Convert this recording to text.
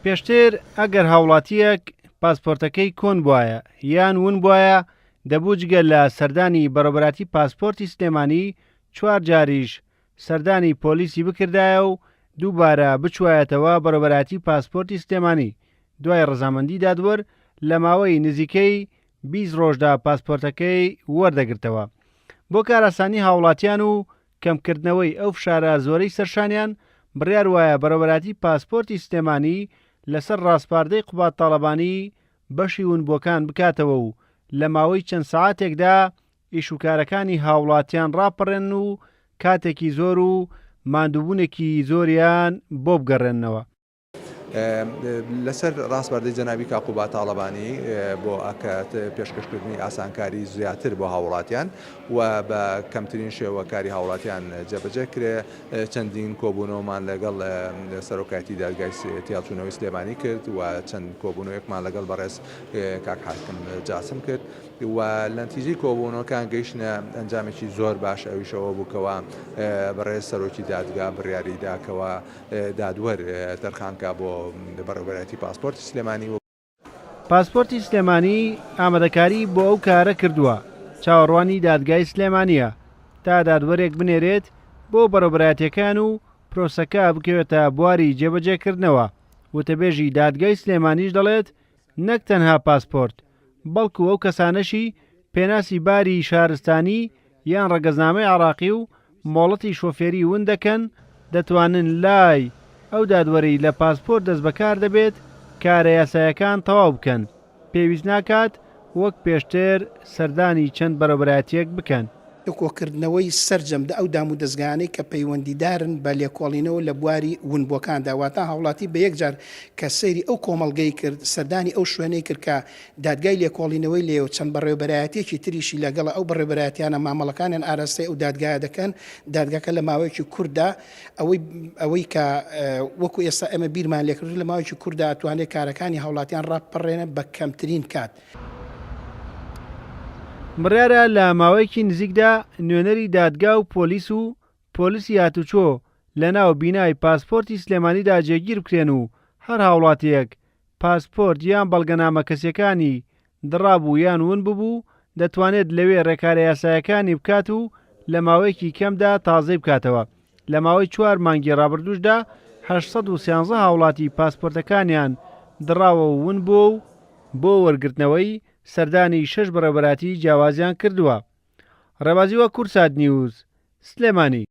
پێشتر ئەگەر هاوڵاتیەک پاسپۆرتەکەی کۆن بواە یان ون بواە دەبوو جگە لە سەردانی بەڕێوەبەراتی پاسپۆرتی سلێمانی 4 جاریش سەردانی پۆلیسی بکردایە و دووبارە بچوایەتەوە بەڕێوەبەراتی پاسپۆرتی سلێمانی دوای ڕەزامەندی دادوەر لە ماوەی نزیکەی 20 ڕۆژدا پاسپۆرتەکەی وەردەگرتەوە. بۆ کارەسانی هاوڵاتیان و کەمکردنەوەی ئەو فشارە زۆرەی سەرشانیان بڕیار وایە بەڕێوەبەراتی پاسپۆرتی سلێمانی لەسەر ڕاستپاردەی قوبات تاڵەبانی بەشی ونبووەکان بکاتەوە و لە ماوەی چەند سەعاتێکدا ئیشوکارەکانی هاوڵاتیان ڕاپەڕێن و کاتێکی زۆر و ماندووبوونێکی زۆریان بۆ بگەڕێنەوە. لەسەر ڕاستپاردەی جەنابی قوبات تاڵەبانی بۆ ئەکات پێشکەشکردنی ئاسانکاری زیاتر بۆ هاوڵاتیان و بە کەمترین شێوە کاری هاوڵاتیان جێبەجێ کرێ چەندین کۆبوونەوەمان لەگەڵ سەرۆکاتی دادگای تیاچوونەوەی سلێمانی کرد و چەند کۆبوونەوەیەکمان لەگەڵ بەڕێز کاک حاکم جاسم کرد و لە نتیجەی کۆبوونەوەکان گەیشتنە ئەنجامێکی زۆر باش ئەویشەوە بووکەوە بەڕێز سەرۆکی دادگا بڕیاری داکەوە دادوەر تەرخانکە بۆ بەڕێوەبەراتی پاسپۆرتی سلێمانی. پاسپۆرتی سلێمانی ئامادەکاری بۆ ئەو کارە کردووە چاوەڕوانی دادگای سلێمانیە تا دادوەرێک بنێرێت بۆ بەڕێوەبەراتیەکان و پرۆسەکە بکەوێتە بواری جێبەجێکردنەوە. وتەبێژی دادگای سلێمانیش دەڵێت نەک تەنها پاسپۆرت بەڵکو ئەو کەسانەشی پێناسی باری شارستانی یان ڕەگەزنامەی عێراقی و مۆڵەتی شۆفێری ون دەکەن دەتوانن لای ئەو دادوەری لە پاسپۆرت دەست بەکار دەبێت کارە یاساییەکان تەواو بکەن. پێویست ناکات وەک پێشتر سەردانی چەند بەڕێوەبەراتیەک بکەن. کۆکردنەوەی سەرجەمدا ئەو دام و دەستگانەی کە پەیوەندیدارن بە لێکۆڵینەوە لە بواری ونبووەکاندا واتە هاوڵاتی بە یەکجار کە سەیری ئەو کۆمەڵگەی کرد سەردانی ئەو شوێنەی کرد کە دادگای لێکۆڵینەوەی لێ و چەند بەڕێوەبەرایەتێکی تریشی لەگەڵ ئەو بەڕێوەبەرایەتیانە مامەڵەکانیان ئاراستەی ئەو دادگایە دەکەن. دادگاکە لە ماوەیەکی کووردا ئەوەی کە وەکو ئێستا ئەمە بیرمان لێکرد لە ماوەیەکی کووردا ئەتوانێت کارەکانی هاوڵاتیان ڕاپەڕێنە بە کەمترین کات. بڕیارە لە ماوەیەکی نزیکدا نوێنەری دادگا و پۆلیسی هاتوچۆ لە ناو بینای پاسپۆرتی سلێمانیدا جێگیر بکرێن و هەر هاوڵاتیەک پاسپۆرت یان بەڵگەنامە کەسیەکانی دڕابوو یان ون ببوو دەتوانێت لەوێ ڕێکارە یاساییەکانی بکات و لە ماوەیەکی کەمدا تازەی بکاتەوە. لە ماوەی 4 مانگی ڕابردووشدا 813 هاوڵاتی پاسپۆرتەکانیان دڕاوە و ون بوو و بۆ وەرگرتنەوەی سەردانی 6 بەڕێوەبەراتی جیاوازیان کردووە. ڕێبازیوە کورسات نیوز سلێمانی.